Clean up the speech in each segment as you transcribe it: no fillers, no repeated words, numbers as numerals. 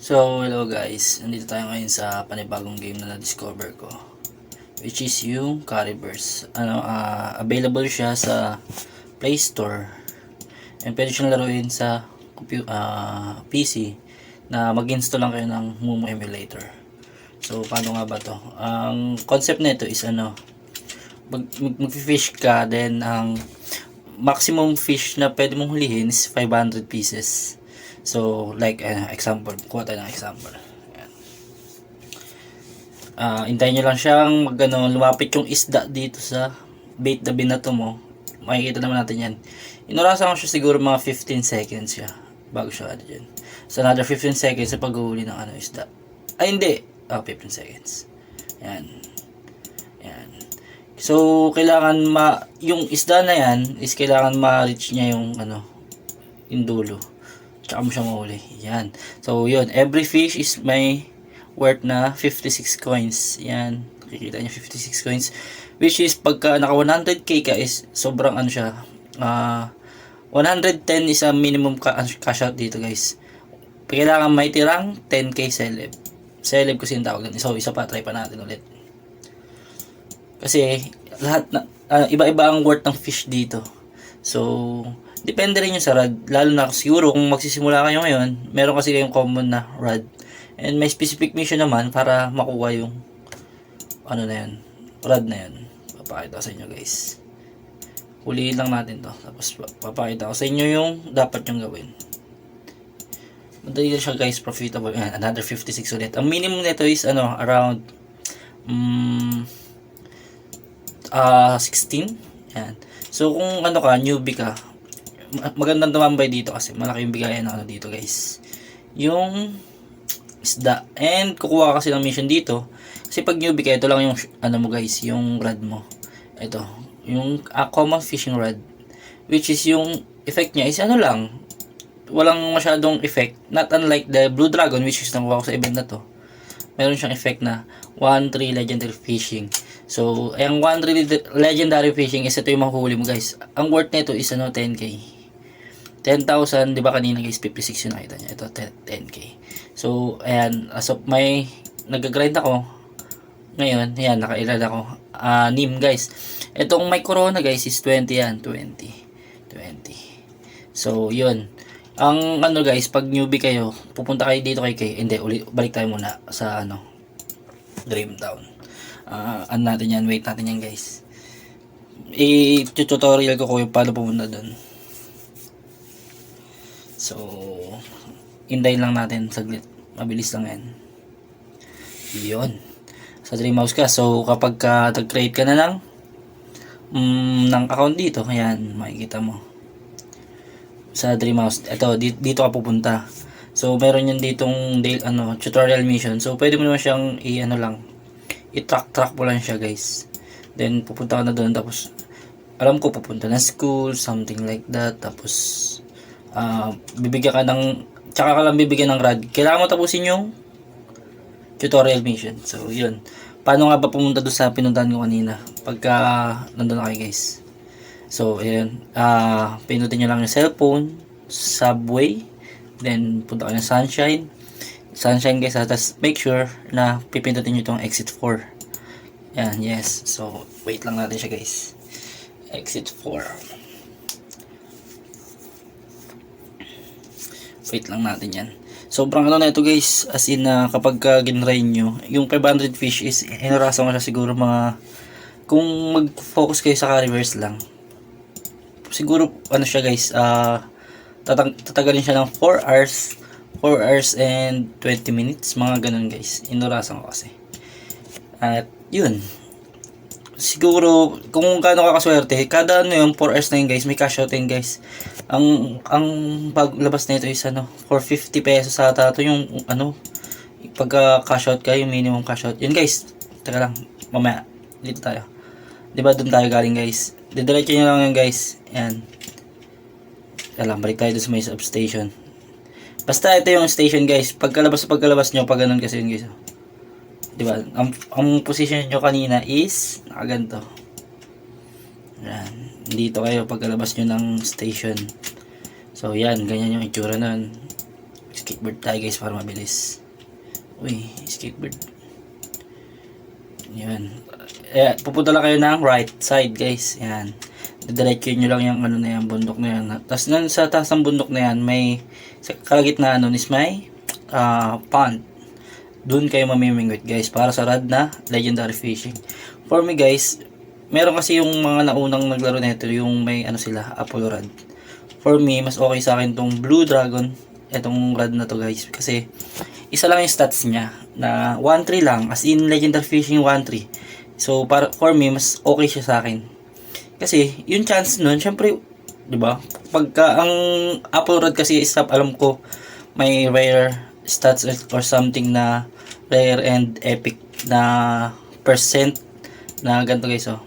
So, hello guys. Nandito tayo ngayon sa panibagong game na na-discover ko, which is yung Carryverse. Available siya sa Play Store. And pwede siyang laruin sa PC na mag-install lang kayo ng Mumu emulator. So, paano nga ba to? Ang concept nito is mag-fish ka, then ang maximum fish na pwede mong hulihin is 500 pieces. So, like, example. Kuha tayo ng example. Ayan. Hintayin nyo lang siyang lumapit yung isda dito sa bait na binato mo. Makikita naman natin yan. Inurasan ko siya siguro mga 15 seconds siya bago siya dyan. So, another 15 seconds sa paghuli ng isda. Ay, hindi. 15 seconds. Ayan. Ayan. So, kailangan yung isda na yan is kailangan ma-reach niya yung yung dulo. Tsaka mo siya mahuli. Yan. So, yun. Every fish is may worth na 56 coins. Yan. Kikita niya 56 coins. Which is, pagka naka 100k ka is, sobrang siya. 110 is a minimum cash out dito, guys. Kailangan may tirang 10k celeb. Celeb kasi yung tawag. So, isa pa. Try pa natin ulit. Kasi, lahat na, iba-iba ang worth ng fish dito. So, depende rin yung sa rod. Lalo na siguro kung magsisimula kayo ngayon, meron kasi kayong common na rod. And may specific mission naman para makuha yung rod na yun. Papakita ko sa inyo, guys. Huliin lang natin to. Tapos papakita ko sa inyo yung dapat yung gawin. Madali siya, guys, profitable. Yan, another 56 ulit. Ang minimum nito is around 16. Yan. So kung newbie ka, magandang tumambay dito kasi malaki yung bigayan ng dito, guys. Yung isda. And kukuha kasi ng mission dito. Kasi pag newbie ka, ito lang yung mo, guys, yung rod mo. Ito, yung common fishing rod. Which is yung effect niya is lang. Walang masyadong effect. Not unlike the Blue Dragon, which is nakuha ko sa event na to. Meron siyang effect na 1-3 legendary fishing. So, ang 1-3 legendary fishing is ito yung mahuhuli mo, guys. Ang worth nito is 10k. 10,000, di ba kanina, guys, 56 yung nakita niya. Ito, 10k. So, ayan, as of may nag-grind ako ngayon, ayan, nakailad ako. NIM, guys. Itong may corona, guys, is 20 yan. 20. So, yun. Ang guys, pag newbie kayo, pupunta kayo dito kay Kay. Hindi, balik tayo muna sa Dream Town. Natin yan, wait natin yan, guys. I-tutorial ko yung paano pumunta doon. So, hintayin lang natin saglit. Mabilis lang yan. Yun. Sa Dreamhouse ka. So, kapag nag-create ka na ng account dito, ayan, makikita mo. Sa Dreamhouse, ito, dito ka pupunta. So, meron yan ditong tutorial mission. So, pwede mo naman siyang i-track mo lang siya, guys. Then, pupunta ka na doon. Tapos, alam ko, pupunta na school, something like that. Tapos, bibigyan ka tsaka ka lang bibigyan ng rod. Kailangan mo tapusin yung tutorial mission. So, yun. Paano nga ba pumunta doon sa pinuntahan ko kanina? Pagka nandun na kayo, guys. So, ayan. Pinutin nyo lang yung cellphone, subway, then punta kayo ng Sunshine. Sunshine, guys. Tapos, make sure na pipindutin nyo itong exit 4. Yan, yes. So, wait lang natin siya, guys. Exit 4. Wait lang natin yan. Sobrang na ito, guys. As in, kapag ginrain nyo, yung 500 fish is, inurasa mo siya siguro kung mag-focus kayo sa Carryverse lang. Siguro, siya, guys, tatagalin siya ng 4 hours and 20 minutes. Mga ganun, guys. Inurasan ko kasi. At, yun. Siguro, kung gaano ka kaswerte, kada yung 4 hours na yun, guys, may cash out yun, guys. Ang paglabas na ito is 450 pesos sa ito yung pagka cash out ka, yung minimum cash out. Yun, guys. Teka lang, mamaya. Dito tayo. Diba doon tayo galing, guys? Didiretso nyo lang yun, guys. Ayan. Alam, balik tayo doon sa may substation. Basta ito yung station, guys. Pagkalabas nyo, pag ganun kasi yun, guys. Diba? Ang position nyo kanina is nakaganto. Yan. Dito kayo pagkalabas nyo ng station. So, yan. Ganyan yung itsura nun. Skateboard tayo guys para mabilis. Uy, skateboard. Yan. Pupunta lang kayo ng right side guys. Yan. Didiretso nyo lang yung ano na yan, bundok na yan. Tapos sa taas ng bundok na yan, may sa kalagitnaan nun is may pond. Doon kayo mamimingwit guys para sa rod na legendary fishing. For me guys, meron kasi yung mga naunang naglaro nito, yung may ano sila, Apollo rod. For me, mas okay sa akin tong Blue Dragon, etong rod na to guys, kasi isa lang yung stats niya na 1-3 lang, as in legendary fishing 1-3. So for me, mas okay siya sa akin. Kasi yung chance nun, syempre, 'di ba? Pagka ang Apollo rod kasi is alam ko may rare stats or something na rare and epic na percent na ganito guys, oh.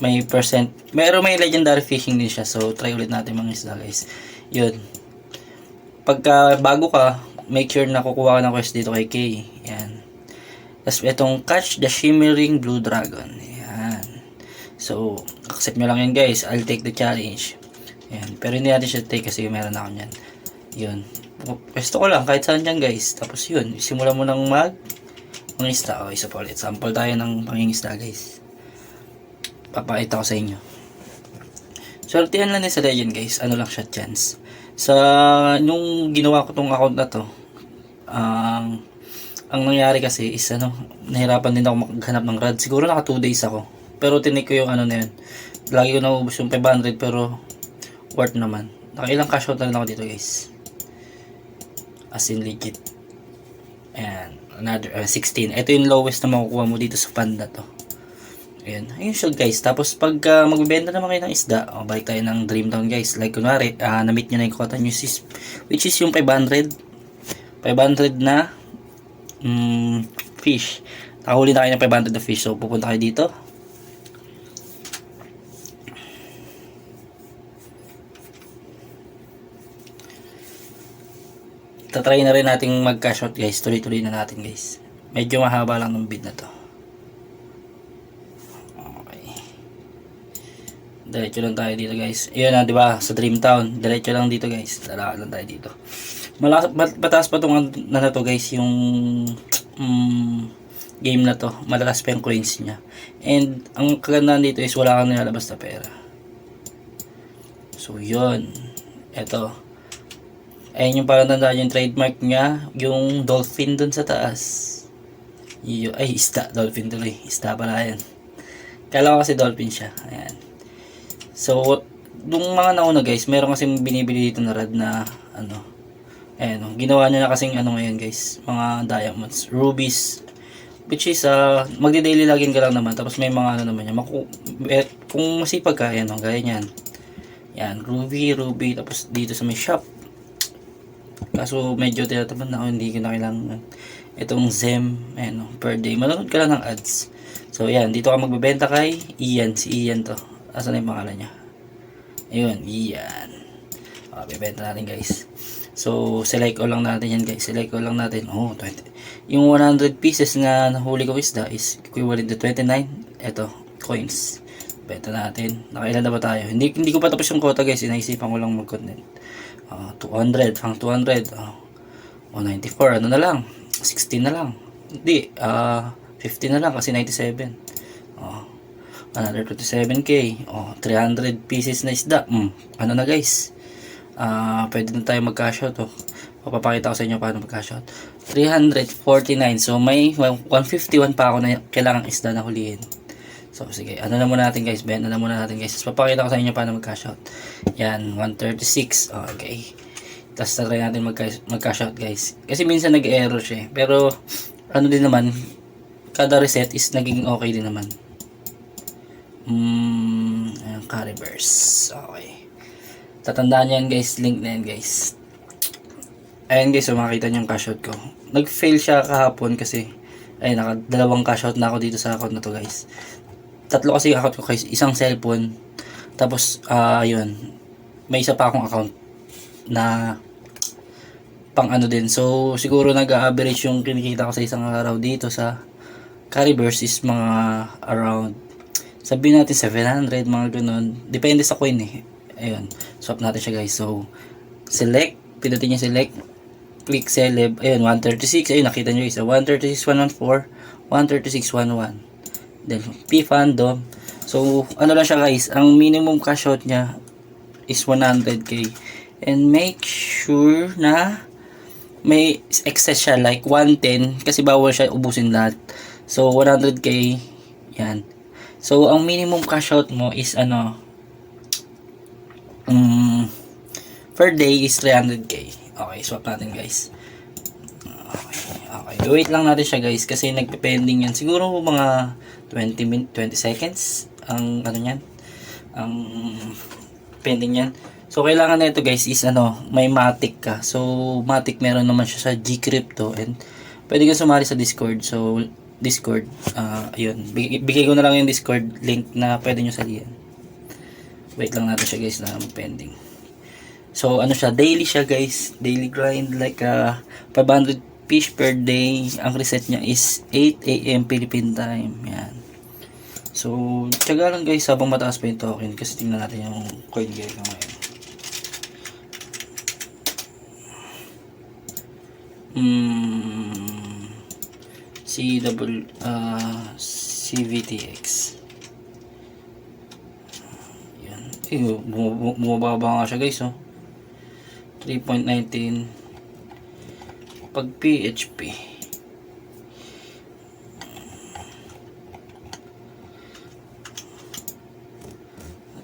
May percent, may legendary fishing din siya. So try ulit natin mga isda guys. Yun. Pagka bago ka, make sure na kukuha ka ng quest dito kay Kay. Yan. Tapos itong catch the shimmering blue dragon. Yan. So accept nyo lang yan guys. I'll take the challenge. Yan. Pero hindi natin siya take kasi meron ako nyan. Yun. Pwesto ko lang kahit saan dyan guys. Tapos yun. Simulan mo nang mangisda. O isa pa ulit. Sample tayo ng pangingisda guys. Papakita ko sa inyo. Swertihan lang din sa legend guys. Ano lang siya chance. Sa nung ginawa ko tong account na to, ang nangyari kasi is nahirapan din ako maghanap ng rod. Siguro naka 2 days ako. Pero tinik ko yung ano na yun. Lagi ko naubos yung 500 pero worth naman. Nakailang cash out na rin ako dito guys. As in legit. Ayan. Another 16. Ito yung lowest na makukuha mo dito sa panda to. Ayan. Ayun siya guys. Tapos pag magbebenta naman kayo ng isda, balik tayo ng Dream Town guys. Like kunwari, na-meet nyo na yung quota nyo, which is yung 500 na fish. Nakahuli na kayo ng 500 na fish. So pupunta kayo dito. Tatry na rin natin mag-cash out guys. Tuloy-tuloy na natin guys. Medyo mahaba lang ng bid na to. Diretso lang tayo dito guys. Ayun na, 'di ba? Sa Dream Town. Diretso lang dito guys. Lalakad lang tayo dito. Mataas pa tong na to guys, yung game na to. Malakas pa yung coins niya. And ang kagandahan dito is wala kang nilalabas na pera. So, yun. Ito. Ayun yung parang tandaan yung trademark niya. Yung dolphin dun sa taas. Ay, isda. Dolphin tuloy. Isda pala yan. Kala ko kasi dolphin siya. Ayan. So, nung mga nauna guys, meron kasing binibili dito na rod na ayan, ginawa niya na kasing ngayon guys, mga diamonds, rubies, which is magdi-daily login ka lang naman, tapos may mga naman niya, kung masipag ka, ayan, gaya niyan, yan, ruby, tapos dito sa may shop, kaso medyo tinatamad na ako, hindi ko na kailangan itong Zem, ayan, per day, manonood ka lang ng ads. So, yan, dito ka magbebenta kay Ian, si Ian to. Asan na yung pangalan niya? Ayun, Ian. Bibenta natin guys. So, select ko lang natin yan guys. Select ko lang natin. 20. Yung 100 pieces na nahuli ko isda is equivalent to 29. Ito, coins. Benta natin. Nakailan na ba tayo? Hindi ko pa tapos yung quota guys. Inaisipan ko lang mag-content. 200. Pang 200. 94. Ano na lang? 16 na lang. Hindi. 50 na lang kasi 97. Another 27k. 300 pieces na isda. Ano na guys? Pwede na tayo mag-cash out. Papapakita ko sa inyo paano mag-cash out. 349. So may 151 pa ako na kailangang isda na hulihin. So sige, ano na muna natin guys. Benta na muna natin guys. Papapakita ko sa inyo paano mag-cash out. Yan, 136. Okay. Tapos try natin mag-cash out guys. Kasi minsan nag-error siya. Pero ano din naman, kada reset is naging okay din naman. Ayan, Caribers. Okay. Tatandaan yan guys. Link na yan guys. Ayan guys, so makikita nyo yung cash out ko. Nag-fail siya kahapon kasi ayun, nakadalawang cash out na ako dito sa account na to guys. Tatlo kasi yung account ko guys. Isang cellphone. Tapos, yun. May isa pa akong account na pang din. So, siguro nag-average yung kinikita ko sa isang araw dito sa Caribers is mga around, sabihin natin 700, mga ganun. Depende sa coin eh. Ayun. Swap natin siya guys. So, select. Pindutin niya select. click celeb, ayun, 136, ayun, nakita nyo isa, 136,114, 136,11. Then, P fandom. So, ano lang siya guys, ang minimum cash out niya is 100k. And make sure na may excess siya, like 110, kasi bawal siya ubusin lahat. So, 100k, yan. So, ang minimum cash out mo is ano, per day is 300k. Okay, swap natin guys. Okay, wait lang natin siya guys kasi nagpe-pending yan. Siguro mga 20 seconds ang ano niyan. Ang pending yan. So kailangan na ito guys is ano, may Matic ka. So Matic meron naman siya sa Gcrypto and pwede ka sumali sa Discord. So Discord, ayun. Bigay ko na lang yung Discord link na pwede nyo salihan. Wait lang natin siya guys na pending. So ano siya, daily siya guys, daily grind, like 500 fish per day. Ang reset niya is 8 AM Philippine time. Yan. So tiyaga lang guys habang mataas pa yung token kasi tingnan natin yung CoinGecko ngayon. CVTX. Yan. Bumababa nga siya guys, oh. 3.19. Pag PHP,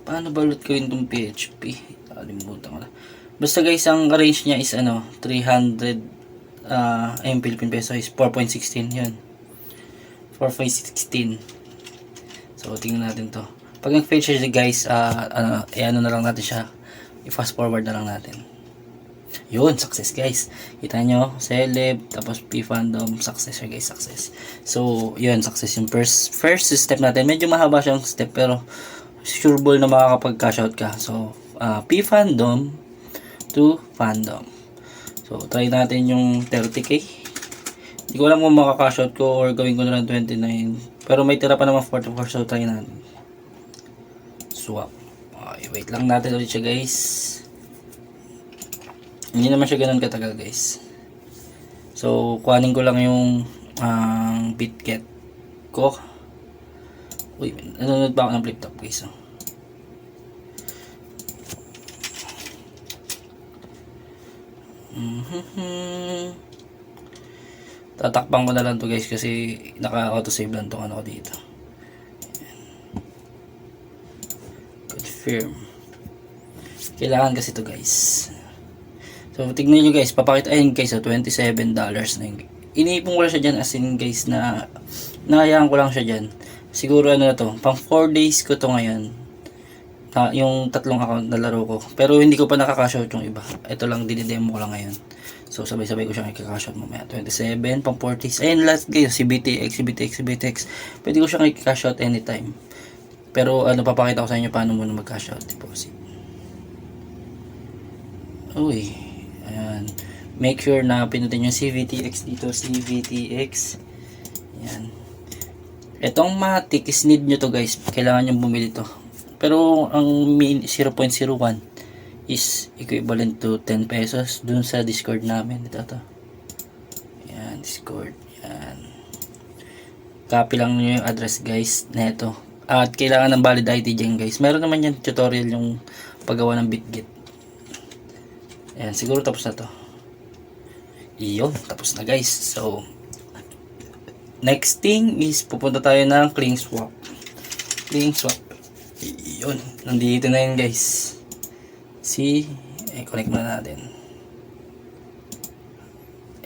paano balot ko yung PHP? Kalimutan ko na. Basta guys, ang range niya is ano, 300 ayun, Philippine peso is 4.16 yun. 4.16. So tingnan natin to. Pag nag-fetch siya guys, ano na lang natin siya, i-fast forward na lang natin. Yun, success guys. Kita nyo, celeb, tapos P-fandom, success siya guys, success. So, yun, success yung first step natin. Medyo mahaba siyang step, pero sureball na makakapag-cash out ka. So, P-fandom to fandom. So, try natin yung 30k. Hindi ko alam kung makaka-cash out ko or gawin ko na lang 29. Pero may tira pa naman 44, so try natin. Swap. Okay, wait lang natin ulit siya guys. Hindi naman siya ganun katagal guys. So kuhanin ko lang yung BitGet ko. Uy, nanonood ba ako ng flip top guys, oh. Tatakpan ko na lang to guys kasi naka auto save lang tong ano ko dito. Confirm. Kailangan kasi to guys. So, tignan nyo guys, papakita, ayun guys, so $27 na yun. Iniipon ko lang siya dyan, as in guys, na nahayaan ko lang siya dyan. Siguro ano na to, pang 4 days ko to ngayon. Yung tatlong account na laro ko. Pero hindi ko pa nakaka-cash out yung iba. Ito lang, dinidemo ko lang ngayon. So, sabay-sabay ko siyang i-cash out mamaya. 27, pang 40s. Ayun, last guys, CBTX. Pwede ko siyang i-cash out anytime. Pero ano, papakita ko sa inyo paano muna mag-cash out deposit. Uy. Ayan. Make sure na pinutin yung CVTX dito. CVTX. Ayan. Itong Matic is need nyo to guys. Kailangan nyo bumili to. Pero ang 0.01 is equivalent to 10 pesos dun sa Discord namin. Ito to. Ayan. Discord. Ayan. Copy lang nyo yung address guys. Na ito. At kailangan ng valid ID dyan guys. Meron naman yan tutorial yung paggawa ng BitGet. Ayan, siguro tapos na to. Iyon, tapos na guys. So, next thing is pupunta tayo ng ClinkSwap. ClinkSwap. Iyon, nandito na yun guys. Connect muna natin.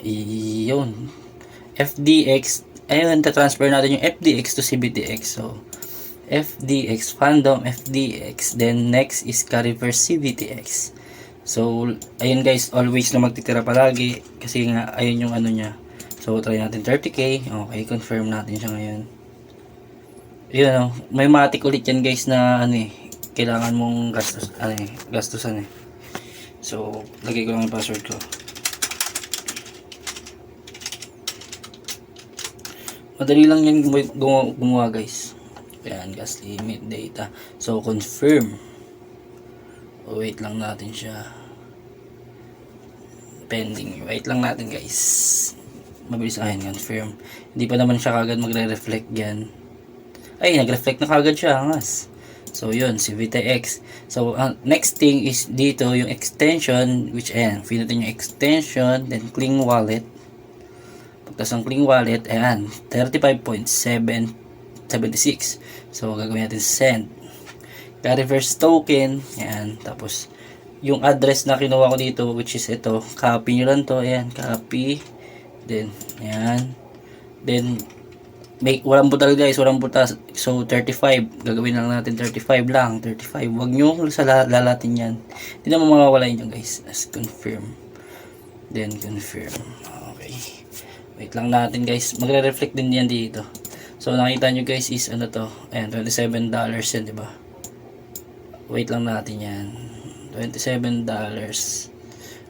Iyon. FDX. Ayun, transfer natin yung FDX to CBTX. So, FDX, fandom, FDX. Then, next is Cariverse CBTX. So, ayun guys, always na magtitira palagi kasi nga, ayun yung ano niya. So, try natin 30k. Okay, confirm natin siya ngayon. Ayun, oh, may Matic ulit yan guys na ano eh, kailangan mong gastusan eh. So, lagay ko lang yung password ko. Madali lang yan gumawa guys. Ayan, gas limit, data. So, confirm. Wait lang natin siya. pending. Wait lang natin guys. Mabilis ayan, confirm. Hindi pa naman siya kagad magre-reflect yan. Ay, nag-reflect na kagad siya, angas. So yun, si VTX. So next thing is dito yung extension, which ayan, pinutin yung extension, then Kling wallet. Pagtas ng Kling wallet, ayan, 35.776. So gagawin natin send. Reverse token, ayan, tapos yung address na kinuha ko dito, which is ito, copy nyo lang to, ayan, copy, then, ayan, then, walang butal guys, walang butas. So 35, gagawin lang natin 35 lang, 35. Wag nyo lalatin yan. Hindi naman mawawala yun guys. As confirm. Then confirm. Okay. Wait lang natin guys. Magre-reflect din yan dito. So nakita nyo guys is ano to. Ayan, $27 yan, di ba? Wait lang natin yan. $27.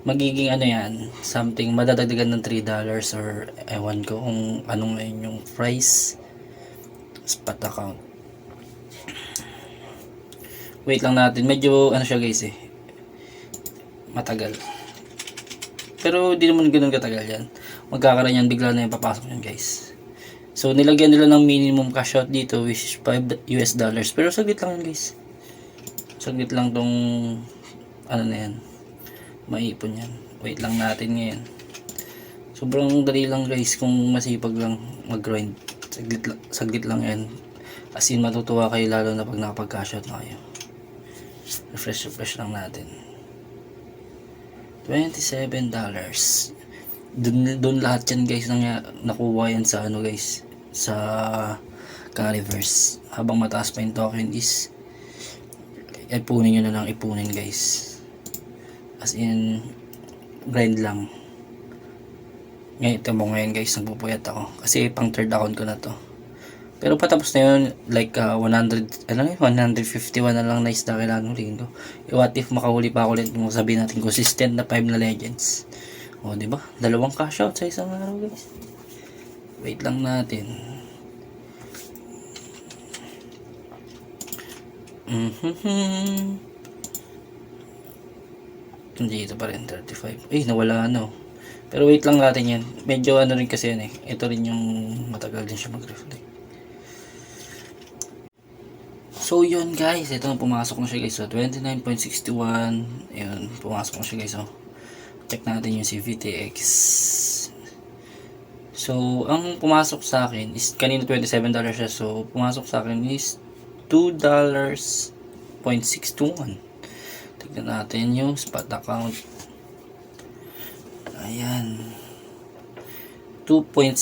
Magiging ano yan, something madadagdagan ng $3 or ewan ko kung anong ngayon yung price. Spot account. Wait lang natin, medyo ano siya guys matagal, pero di naman ganoon katagal yan. Magkakaroon yan, bigla na yung papasok yan guys. So nilagyan nila ng minimum cash out dito, which is $5, pero saglit lang yan guys, saglit lang tong ano na yan, maipon yan. Wait lang natin ngayon. Sobrang dali lang guys kung masipag lang mag-grind. Saglit lang yan. As in matutuwa kayo lalo na pag nakapag-cash out na kayo. Refresh lang natin. $27. Dun lahat yan guys nakuha yan sa ano guys, sa Cariverse. Habang mataas pa yung token is ipunin nyo na lang, ipunin guys. As in grind lang. Ngayon ito mo ngayon guys, nagpupuyat ako kasi pang third account ko na to. Pero patapos na yun, like 151 na lang nice na kailangan huliin ko. What if makahuli pa ako ulit, kung sabihin natin consistent na 5 na legends. O diba? Dalawang cash out sa isang araw guys. Wait lang natin. Dito pa rin 35. Ay, nawala ano. Pero wait lang natin yan. Medyo ano rin kasi yan Ito rin yung matagal din siya mag-reflect. So yun guys, ito na pumasok na siya guys. So 29.61. Ayun, pumasok na siya guys. So check natin yung CVTX. So ang pumasok sa akin is kanina $27 siya. So pumasok sa akin is $2.61. Tignan natin yung spot account. Ayan. 2.6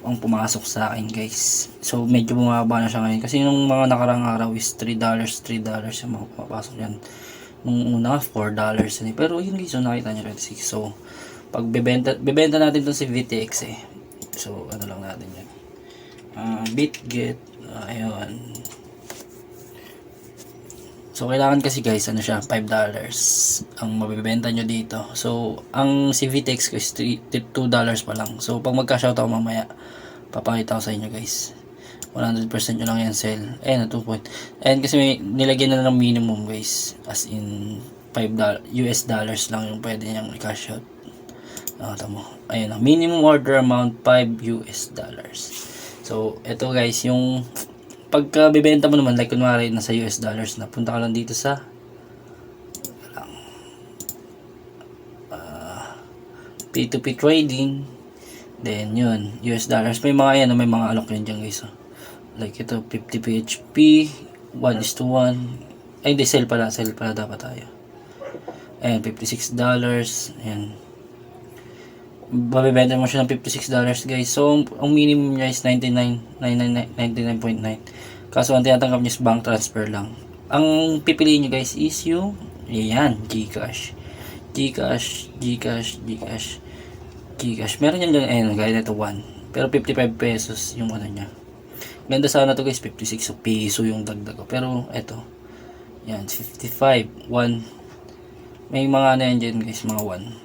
ang pumasok sa akin guys. So medyo bumaba na siya ngayon. Kasi nung mga nakarang araw is $3 yung mga pumapasok yan. Nung una $4 yan. Pero yun guys, so nakita nyo 26. So pag bebenta natin itong si VTX So ano lang natin yan. Bitget. Ayun. So kailangan kasi guys, ano siya, $5 ang mabibenta nyo dito. So ang CVTX ko is $2 pa lang. So pag mag-cash out ako mamaya, papakita ko sa inyo guys. 100% nyo lang yan sell. Ayan, 2 point. Ayan kasi may nilagyan na ng minimum guys. As in $5 lang yung pwede niyang i-cash out. Tamo. Ayan, minimum order amount $5. So ito guys, yung pagka bibenta mo naman, like kunwari nasa US dollars na, punta ka lang dito sa P2P trading, then yun, US dollars, may mga yan, may mga alok yun dyan guys. Like ito, 50 PHP, 1:1, ay hindi, sell pala dapat tayo. Ayan, $56, ayan. Babibenta mo siya ng $56 guys. So ang minimum niya is 99.9. Kaso ang tinatanggap niya is bank transfer lang. Ang pipiliin niyo guys is yung ayan, GCash. Meron yan dyan, ayun, gaya nito 1. Pero 55 pesos yung ano niya. Ganda sana to guys, 56 so piso yung dagdag ko. Pero eto, yan, 55, 1. May mga ano yan dyan guys, mga 1.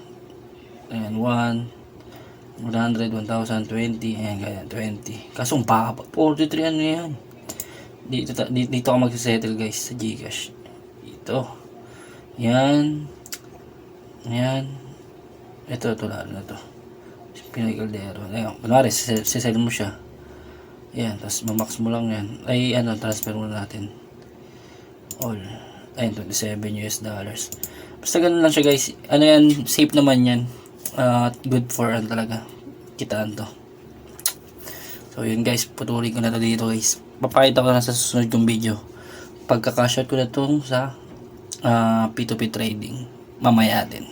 Ayan, 100, 1,020, ayan, ganyan, 20. Kaso ang baba, 43, ano yan. Dito ako magsisettle guys, sa GCash. Ito. Yan. Yan. ito lalo na to. Pinoy Caldero. Ayun, kunwari, sisell mo siya. Ayan, tapos mamax mo lang yan. Ay, ano, transfer muna natin. All. Ayun, $27. Basta ganun lang siya guys. Ano yan, safe naman yan. Good for ano talaga. Kitaan to. So yun guys, putulin ko na to dito guys. Papakita ko na sa susunod kong video. Pagkakashot ko na to sa P2P trading. Mamaya din.